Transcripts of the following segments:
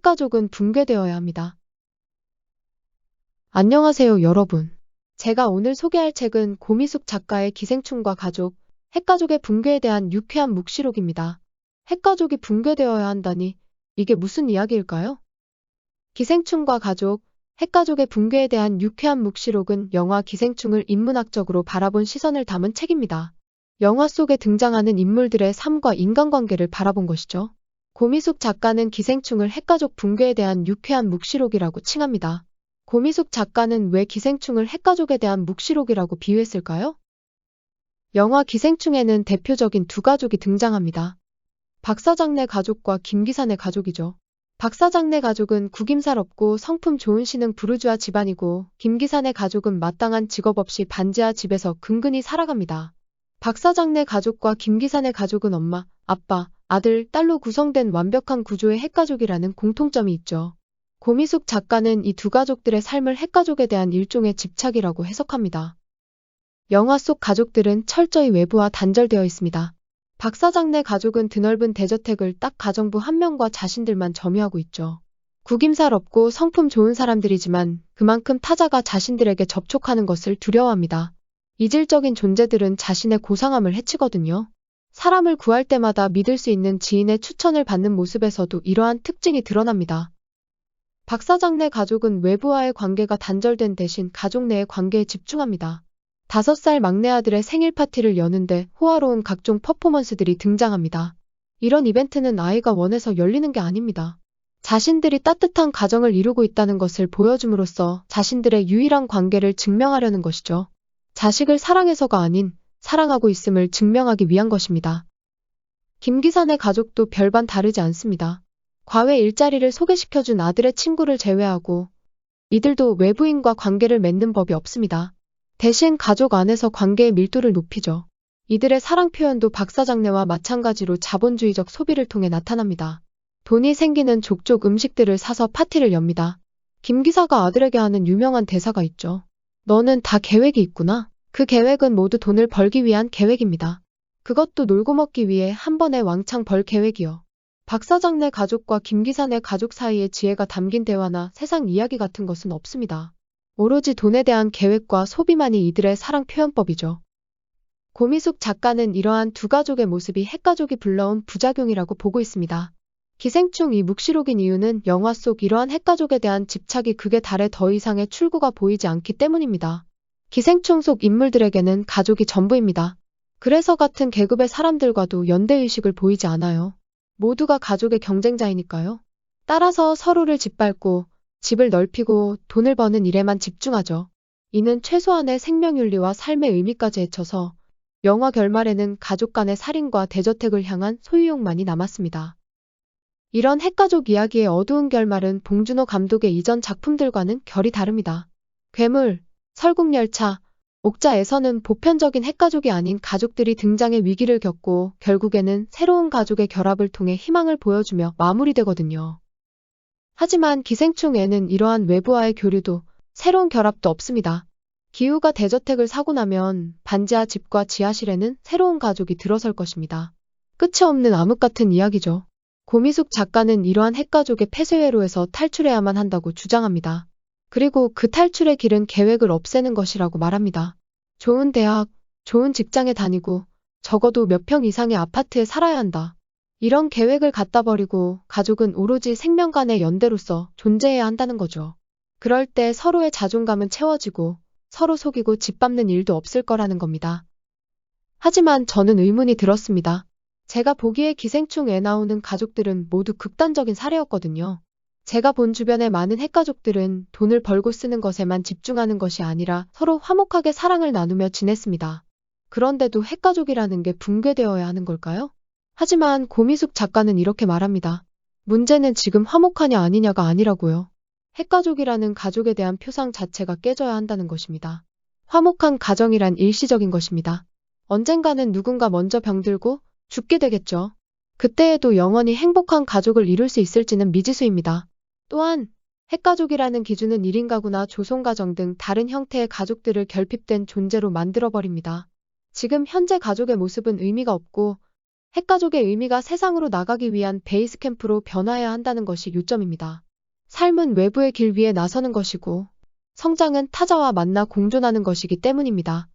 핵가족은 붕괴되어야 합니다. 안녕하세요, 여러분. 제가 오늘 소개할 책은 고미숙 작가의 기생충과 가족, 핵가족의 붕괴에 대한 유쾌한 묵시록입니다. 핵가족이 붕괴되어야 한다니, 이게 무슨 이야기일까요? 기생충과 가족, 핵가족의 붕괴에 대한 유쾌한 묵시록은 영화 기생충을 인문학적으로 바라본 시선을 담은 책입니다. 영화 속에 등장하는 인물들의 삶과 인간관계를 바라본 것이죠. 고미숙 작가는 기생충을 핵가족 붕괴에 대한 유쾌한 묵시록이라고 칭합니다. 고미숙 작가는 왜 기생충을 핵가족에 대한 묵시록이라고 비유했을까요? 영화 기생충에는 대표적인 두 가족이 등장합니다. 박사장네 가족과 김기산의 가족이죠. 박사장네 가족은 구김살없고 성품 좋은 신흥 부르주아 집안이고, 김기산의 가족은 마땅한 직업 없이 반지하 집에서 근근히 살아갑니다. 박사장네 가족과 김기산의 가족은 엄마, 아빠, 아들, 딸로 구성된 완벽한 구조의 핵가족이라는 공통점이 있죠. 고미숙 작가는 이 두 가족들의 삶을 핵가족에 대한 일종의 집착이라고 해석합니다. 영화 속 가족들은 철저히 외부와 단절되어 있습니다. 박사장네 가족은 드넓은 대저택을 딱 가정부 한 명과 자신들만 점유하고 있죠. 구김살 없고 성품 좋은 사람들이지만 그만큼 타자가 자신들에게 접촉하는 것을 두려워합니다. 이질적인 존재들은 자신의 고상함을 해치거든요. 사람을 구할 때마다 믿을 수 있는 지인의 추천을 받는 모습에서도 이러한 특징이 드러납니다. 박사장네 가족은 외부와의 관계가 단절된 대신 가족 내의 관계에 집중합니다. 5살 막내 아들의 생일 파티를 여는데 호화로운 각종 퍼포먼스들이 등장합니다. 이런 이벤트는 아이가 원해서 열리는 게 아닙니다. 자신들이 따뜻한 가정을 이루고 있다는 것을 보여줌으로써 자신들의 유일한 관계를 증명하려는 것이죠. 자식을 사랑해서가 아닌 사랑하고 있음을 증명하기 위한 것입니다. 김기산의 가족도 별반 다르지 않습니다. 과외 일자리를 소개시켜준 아들의 친구를 제외하고 이들도 외부인과 관계를 맺는 법이 없습니다. 대신 가족 안에서 관계의 밀도를 높이죠. 이들의 사랑 표현도 박사장네와 마찬가지로 자본주의적 소비를 통해 나타납니다. 돈이 생기는 족족 음식들을 사서 파티를 엽니다. 김기사가 아들에게 하는 유명한 대사가 있죠. 너는 다 계획이 있구나. 그 계획은 모두 돈을 벌기 위한 계획입니다. 그것도 놀고 먹기 위해 한 번에 왕창 벌 계획이요. 박사장네 가족과 김기산의 가족 사이의 지혜가 담긴 대화나 세상 이야기 같은 것은 없습니다. 오로지 돈에 대한 계획과 소비만이 이들의 사랑 표현법이죠. 고미숙 작가는 이러한 두 가족의 모습이 핵가족이 불러온 부작용이라고 보고 있습니다. 기생충 이 묵시록인 이유는 영화 속 이러한 핵가족에 대한 집착이 극에 달해 더 이상의 출구가 보이지 않기 때문입니다. 기생충 속 인물들에게는 가족이 전부입니다. 그래서 같은 계급의 사람들과도 연대의식을 보이지 않아요. 모두가 가족의 경쟁자이니까요. 따라서 서로를 짓밟고 집을 넓히고 돈을 버는 일에만 집중하죠. 이는 최소한의 생명윤리와 삶의 의미까지 해쳐서 영화 결말에는 가족 간의 살인과 대저택을 향한 소유욕만이 남았습니다. 이런 핵가족 이야기의 어두운 결말은 봉준호 감독의 이전 작품들과는 결이 다릅니다. 괴물, 설국열차, 옥자에서는 보편적인 핵가족이 아닌 가족들이 등장해 위기를 겪고 결국에는 새로운 가족의 결합을 통해 희망을 보여주며 마무리되거든요. 하지만 기생충에는 이러한 외부와의 교류도 새로운 결합도 없습니다. 기우가 대저택을 사고 나면 반지하 집과 지하실에는 새로운 가족이 들어설 것입니다. 끝이 없는 암흑 같은 이야기죠. 고미숙 작가는 이러한 핵가족의 폐쇄회로에서 탈출해야만 한다고 주장합니다. 그리고 그 탈출의 길은 계획을 없애는 것이라고 말합니다. 좋은 대학, 좋은 직장에 다니고 적어도 몇 평 이상의 아파트에 살아야 한다. 이런 계획을 갖다 버리고 가족은 오로지 생명 간의 연대로서 존재해야 한다는 거죠. 그럴 때 서로의 자존감은 채워지고 서로 속이고 짓밟는 일도 없을 거라는 겁니다. 하지만 저는 의문이 들었습니다. 제가 보기에 기생충에 나오는 가족들은 모두 극단적인 사례였거든요. 제가 본 주변의 많은 핵가족들은 돈을 벌고 쓰는 것에만 집중하는 것이 아니라 서로 화목하게 사랑을 나누며 지냈습니다. 그런데도 핵가족이라는 게 붕괴되어야 하는 걸까요? 하지만 고미숙 작가는 이렇게 말합니다. 문제는 지금 화목하냐 아니냐가 아니라고요. 핵가족이라는 가족에 대한 표상 자체가 깨져야 한다는 것입니다. 화목한 가정이란 일시적인 것입니다. 언젠가는 누군가 먼저 병들고 죽게 되겠죠. 그때에도 영원히 행복한 가족을 이룰 수 있을지는 미지수입니다. 또한 핵가족이라는 기준은 1인 가구나 조손가정 등 다른 형태의 가족들을 결핍된 존재로 만들어버립니다. 지금 현재 가족의 모습은 의미가 없고 핵가족의 의미가 세상으로 나가기 위한 베이스 캠프로 변화해야 한다는 것이 요점입니다. 삶은 외부의 길 위에 나서는 것이고, 성장은 타자와 만나 공존하는 것이기 때문입니다.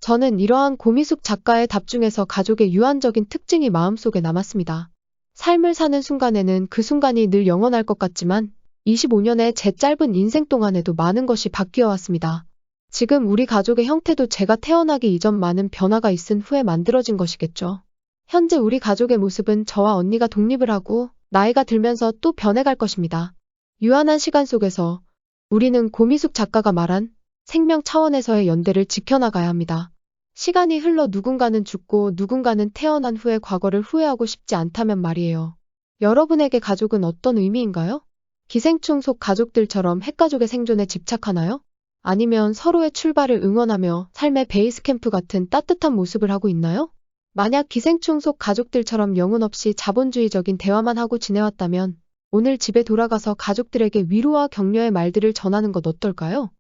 저는 이러한 고미숙 작가의 답 중에서 가족의 유한적인 특징이 마음속에 남았습니다. 삶을 사는 순간에는 그 순간이 늘 영원할 것 같지만 25년의 제 짧은 인생 동안에도 많은 것이 바뀌어 왔습니다. 지금 우리 가족의 형태도 제가 태어나기 이전 많은 변화가 있은 후에 만들어진 것이겠죠. 현재 우리 가족의 모습은 저와 언니가 독립을 하고 나이가 들면서 또 변해갈 것입니다. 유한한 시간 속에서 우리는 고미숙 작가가 말한 생명 차원에서의 연대를 지켜나가야 합니다. 시간이 흘러 누군가는 죽고 누군가는 태어난 후에 과거를 후회하고 싶지 않다면 말이에요. 여러분에게 가족은 어떤 의미인가요? 기생충 속 가족들처럼 핵가족의 생존에 집착하나요? 아니면 서로의 출발을 응원하며 삶의 베이스 캠프 같은 따뜻한 모습을 하고 있나요? 만약 기생충 속 가족들처럼 영혼 없이 자본주의적인 대화만 하고 지내왔다면 오늘 집에 돌아가서 가족들에게 위로와 격려의 말들을 전하는 것 어떨까요?